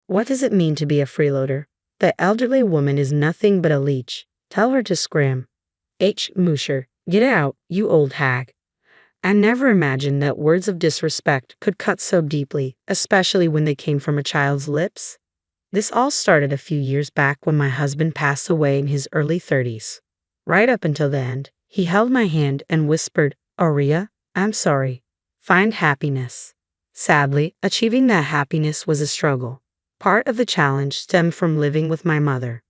What does it mean to be a freeloader? The elderly woman is nothing but a leech. Tell her to scram. H. Musher, get out, you old hag. I never imagined that words of disrespect could cut so deeply, especially when they came from a child's lips. This all started a few years back when my husband passed away in his early 30s. Right up until the end, he held my hand and whispered, "Aurea, I'm sorry. Find happiness." Sadly, achieving that happiness was a struggle. Part of the challenge stemmed from living with my mother.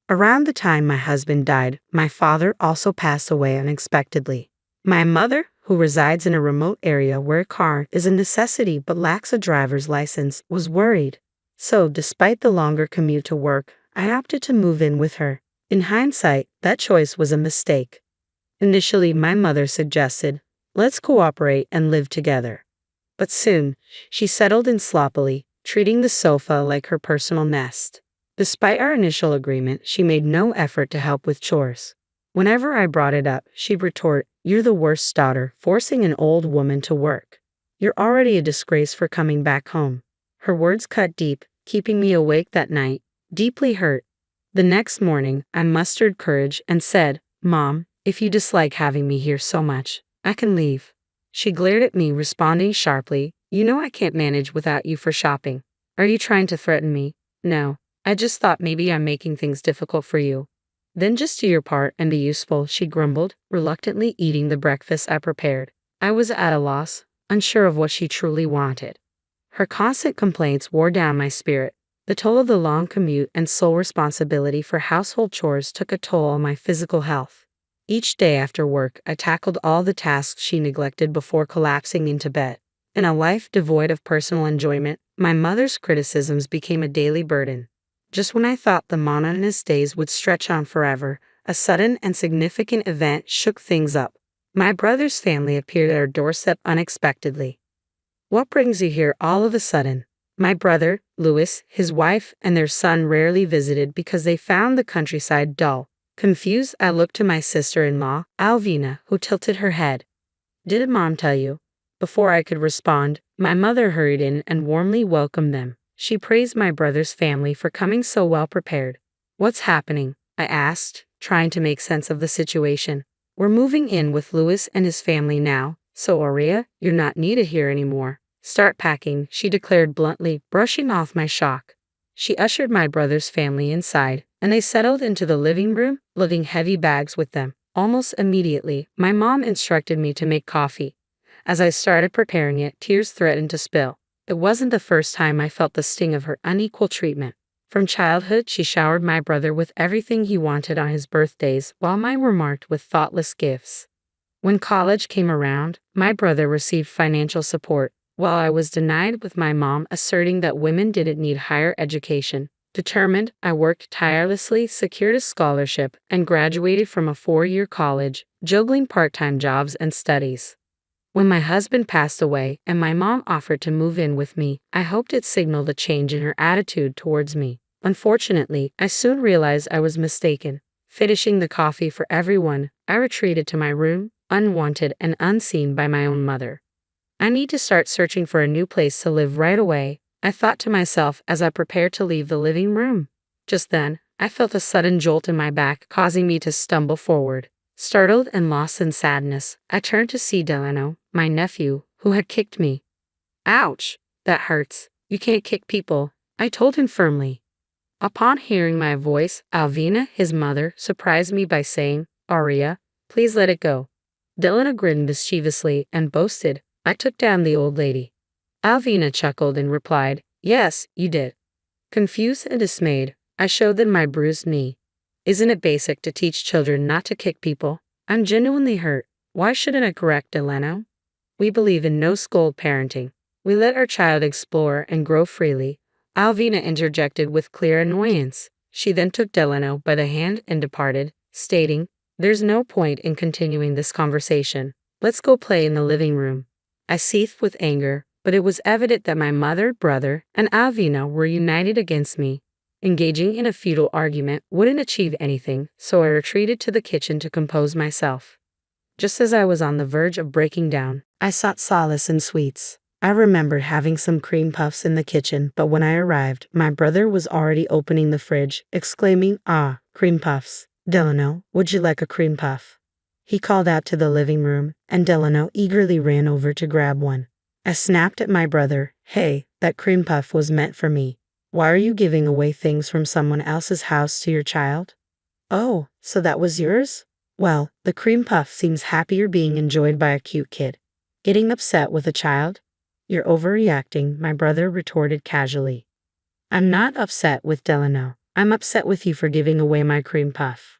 Around the time my husband died, my father also passed away unexpectedly. My mother, who resides in a remote area where a car is a necessity but lacks a driver's license, was worried. So, despite the longer commute to work, I opted to move in with her. In hindsight, that choice was a mistake. Initially, my mother suggested, "Let's cooperate and live together." But soon, she settled in sloppily, treating the sofa like her personal nest. Despite our initial agreement, she made no effort to help with chores. Whenever I brought it up, she'd retort, "You're the worst daughter, forcing an old woman to work. You're already a disgrace for coming back home." Her words cut deep, keeping me awake that night, deeply hurt. The next morning, I mustered courage and said, "Mom, if you dislike having me here so much, I can leave." She glared at me, responding sharply, "You know I can't manage without you for shopping. Are you trying to threaten me?" "No. I just thought maybe I'm making things difficult for you." "Then just do your part and be useful," she grumbled, reluctantly eating the breakfast I prepared. I was at a loss, unsure of what she truly wanted. Her constant complaints wore down my spirit. The toll of the long commute and sole responsibility for household chores took a toll on my physical health. Each day after work, I tackled all the tasks she neglected before collapsing into bed. In a life devoid of personal enjoyment, my mother's criticisms became a daily burden. Just when I thought the monotonous days would stretch on forever, a sudden and significant event shook things up. My brother's family appeared at our doorstep unexpectedly. "What brings you here all of a sudden?" My brother, Louis, his wife, and their son rarely visited because they found the countryside dull. Confused, I looked to my sister-in-law, Alvina, who tilted her head. "Did Mom tell you?" Before I could respond, my mother hurried in and warmly welcomed them. She praised my brother's family for coming so well prepared. "What's happening?" I asked, trying to make sense of the situation. "We're moving in with Louis and his family now, so Aurea, you're not needed here anymore. Start packing," she declared bluntly, brushing off my shock. She ushered my brother's family inside, and they settled into the living room, lugging heavy bags with them. Almost immediately, my mom instructed me to make coffee. As I started preparing it, tears threatened to spill. It wasn't the first time I felt the sting of her unequal treatment. From childhood, she showered my brother with everything he wanted on his birthdays, while mine were marked with thoughtless gifts. When college came around, my brother received financial support, while I was denied, with my mom asserting that women didn't need higher education. Determined, I worked tirelessly, secured a scholarship, and graduated from a 4-year college, juggling part-time jobs and studies. When my husband passed away and my mom offered to move in with me, I hoped it signaled a change in her attitude towards me. Unfortunately, I soon realized I was mistaken. Finishing the coffee for everyone, I retreated to my room, unwanted and unseen by my own mother. "I need to start searching for a new place to live right away," I thought to myself as I prepared to leave the living room. Just then, I felt a sudden jolt in my back, causing me to stumble forward. Startled and lost in sadness, I turned to see Delano, my nephew, who had kicked me. "Ouch! That hurts. You can't kick people," I told him firmly. Upon hearing my voice, Alvina, his mother, surprised me by saying, "Aurea, please let it go." Delano grinned mischievously and boasted, "I took down the old lady." Alvina chuckled and replied, "Yes, you did." Confused and dismayed, I showed them my bruised knee. Isn't it basic to teach children not to kick people? I'm genuinely hurt. Why shouldn't I correct Delano? We believe in no scold parenting. We let our child explore and grow freely. Alvina interjected with clear annoyance. She then took Delano by the hand and departed, stating, "There's no point in continuing this conversation. Let's go play in the living room." I seethed with anger, but it was evident that my mother, brother, and Alvina were united against me. Engaging in a futile argument wouldn't achieve anything, so I retreated to the kitchen to compose myself. Just as I was on the verge of breaking down, I sought solace in sweets. I remembered having some cream puffs in the kitchen, but when I arrived, my brother was already opening the fridge, exclaiming, "Ah, cream puffs. Delano, would you like a cream puff?" He called out to the living room, and Delano eagerly ran over to grab one. I snapped at my brother, "Hey, that cream puff was meant for me. Why are you giving away things from someone else's house to your child?" "Oh, so that was yours? Well, the cream puff seems happier being enjoyed by a cute kid. Getting upset with a child? You're overreacting," my brother retorted casually. "I'm not upset with Delano. I'm upset with you for giving away my cream puff."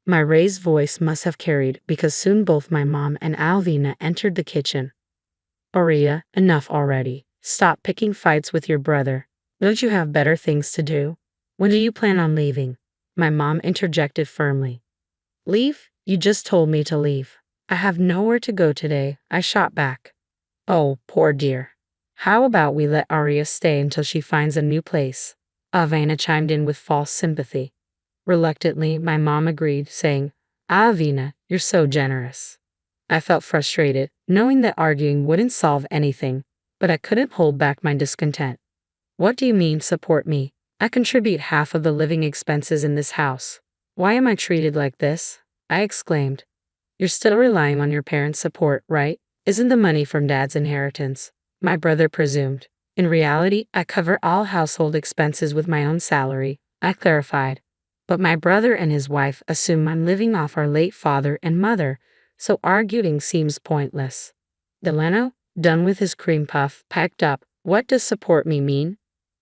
My raised voice must have carried because soon both my mom and Alvina entered the kitchen. "Aurea, enough already. Stop picking fights with your brother. Don't you have better things to do? When do you plan on leaving?" My mom interjected firmly. "Leave? You just told me to leave." "I have nowhere to go today," I shot back. "Oh, poor dear. How about we let Aurea stay until she finds a new place?" Avena chimed in with false sympathy. Reluctantly, my mom agreed, saying, "Avena, you're so generous." I felt frustrated, knowing that arguing wouldn't solve anything, but I couldn't hold back my discontent. "What do you mean, support me? I contribute half of the living expenses in this house. Why am I treated like this?" I exclaimed. "You're still relying on your parents' support, right? Isn't the money from Dad's inheritance?" My brother presumed. "In reality, I cover all household expenses with my own salary," I clarified. "But my brother and his wife assume I'm living off our late father and mother, so arguing seems pointless." Delano, done with his cream puff, piped up, "What does support me mean?"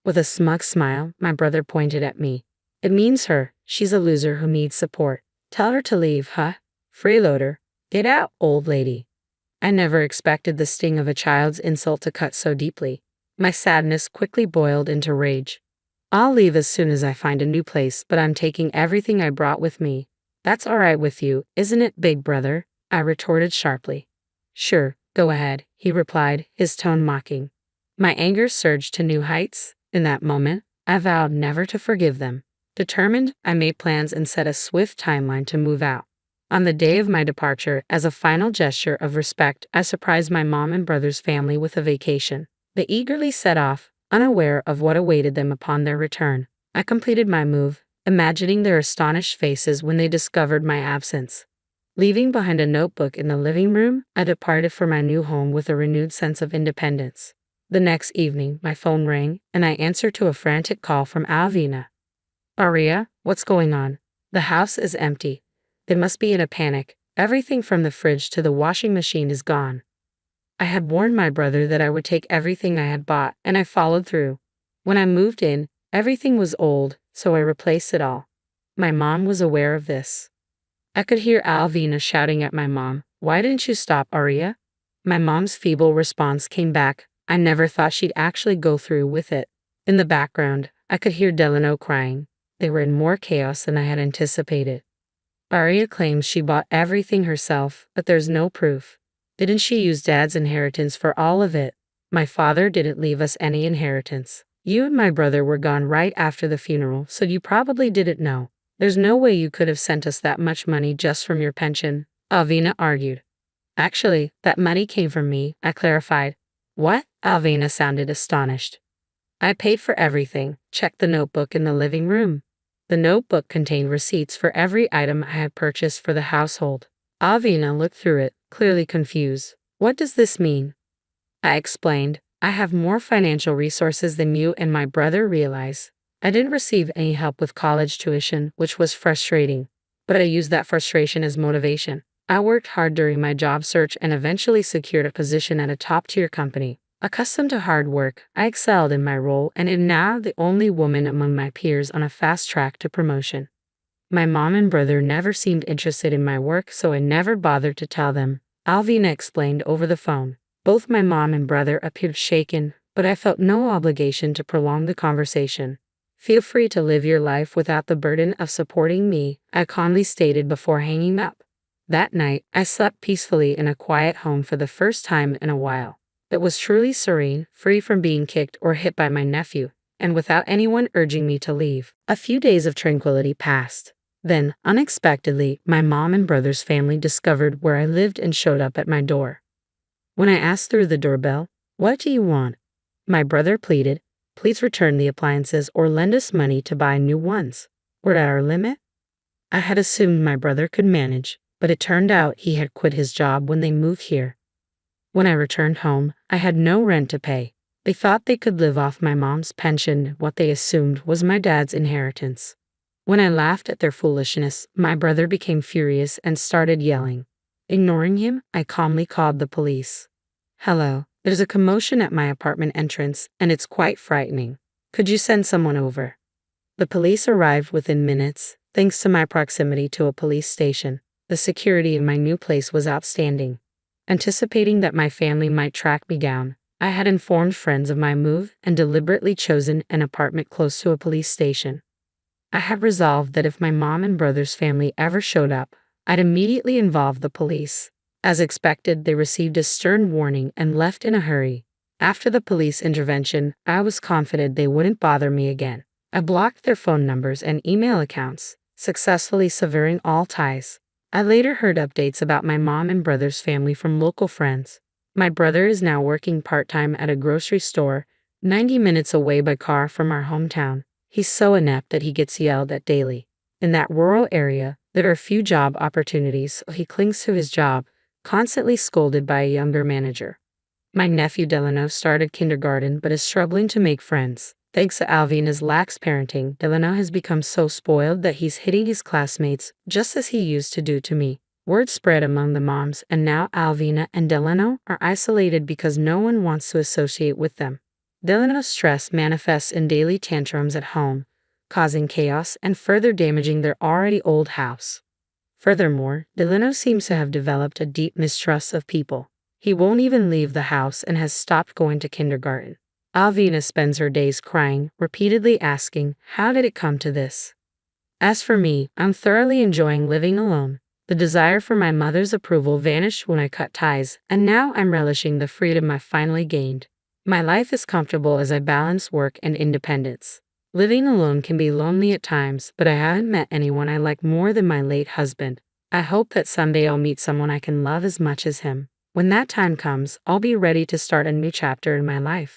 With a smug smile, my brother pointed at me. "It means her. She's a loser who needs support. Tell her to leave, huh? Freeloader. Get out, old lady." I never expected the sting of a child's insult to cut so deeply. My sadness quickly boiled into rage. "I'll leave as soon as I find a new place, but I'm taking everything I brought with me." "That's all right with you, isn't it, big brother?" I retorted sharply. "Sure, go ahead," he replied, his tone mocking. My anger surged to new heights. In that moment, I vowed never to forgive them. Determined, I made plans and set a swift timeline to move out. On the day of my departure, as a final gesture of respect, I surprised my mom and brother's family with a vacation. They eagerly set off, unaware of what awaited them upon their return. I completed my move, imagining their astonished faces when they discovered my absence. Leaving behind a notebook in the living room, I departed for my new home with a renewed sense of independence. The next evening, my phone rang, and I answered to a frantic call from Alvina. "Aurea, what's going on? The house is empty. They must be in a panic. Everything from the fridge to the washing machine is gone." I had warned my brother that I would take everything I had bought, and I followed through. When I moved in, everything was old, so I replaced it all. My mom was aware of this. I could hear Alvina shouting at my mom, "Why didn't you stop, Aurea?" My mom's feeble response came back, "I never thought she'd actually go through with it." In the background, I could hear Delano crying. They were in more chaos than I had anticipated. Aurea claims she bought everything herself, but there's no proof. Didn't she use Dad's inheritance for all of it? My father didn't leave us any inheritance. You and my brother were gone right after the funeral, so you probably didn't know. There's no way you could have sent us that much money just from your pension, Alvina argued. Actually, that money came from me, I clarified. What? Alvina sounded astonished. I paid for everything. Check the notebook in the living room. The notebook contained receipts for every item I had purchased for the household. Alvina looked through it, clearly confused. What does this mean? I explained. I have more financial resources than you and my brother realize. I didn't receive any help with college tuition, which was frustrating, but I used that frustration as motivation. I worked hard during my job search and eventually secured a position at a top-tier company. Accustomed to hard work, I excelled in my role and am now the only woman among my peers on a fast track to promotion. My mom and brother never seemed interested in my work, so I never bothered to tell them. Alvina explained over the phone. Both my mom and brother appeared shaken, but I felt no obligation to prolong the conversation. Feel free to live your life without the burden of supporting me, I calmly stated before hanging up. That night, I slept peacefully in a quiet home for the first time in a while. It was truly serene, free from being kicked or hit by my nephew, and without anyone urging me to leave. A few days of tranquility passed. Then, unexpectedly, my mom and brother's family discovered where I lived and showed up at my door. When I asked through the doorbell, What do you want? My brother pleaded. Please return the appliances or lend us money to buy new ones. We're at our limit. I had assumed my brother could manage, but it turned out he had quit his job when they moved here. When I returned home, I had no rent to pay. They thought they could live off my mom's pension, what they assumed was my dad's inheritance. When I laughed at their foolishness, my brother became furious and started yelling. Ignoring him, I calmly called the police. Hello, there's a commotion at my apartment entrance, and it's quite frightening. Could you send someone over? The police arrived within minutes, thanks to my proximity to a police station. The security in my new place was outstanding. Anticipating that my family might track me down, I had informed friends of my move and deliberately chosen an apartment close to a police station. I had resolved that if my mom and brother's family ever showed up, I'd immediately involve the police. As expected, they received a stern warning and left in a hurry. After the police intervention, I was confident they wouldn't bother me again. I blocked their phone numbers and email accounts, successfully severing all ties. I later heard updates about my mom and brother's family from local friends. My brother is now working part-time at a grocery store, 90 minutes away by car from our hometown. He's so inept that he gets yelled at daily. In that rural area, there are few job opportunities, so he clings to his job, constantly scolded by a younger manager. My nephew Delano started kindergarten but is struggling to make friends. Thanks to Alvina's lax parenting, Delano has become so spoiled that he's hitting his classmates just as he used to do to me. Word spread among the moms, and now Alvina and Delano are isolated because no one wants to associate with them. Delano's stress manifests in daily tantrums at home, causing chaos and further damaging their already old house. Furthermore, Delano seems to have developed a deep mistrust of people. He won't even leave the house and has stopped going to kindergarten. Alvina spends her days crying, repeatedly asking, "How did it come to this?" As for me, I'm thoroughly enjoying living alone. The desire for my mother's approval vanished when I cut ties, and now I'm relishing the freedom I finally gained. My life is comfortable as I balance work and independence. Living alone can be lonely at times, but I haven't met anyone I like more than my late husband. I hope that someday I'll meet someone I can love as much as him. When that time comes, I'll be ready to start a new chapter in my life.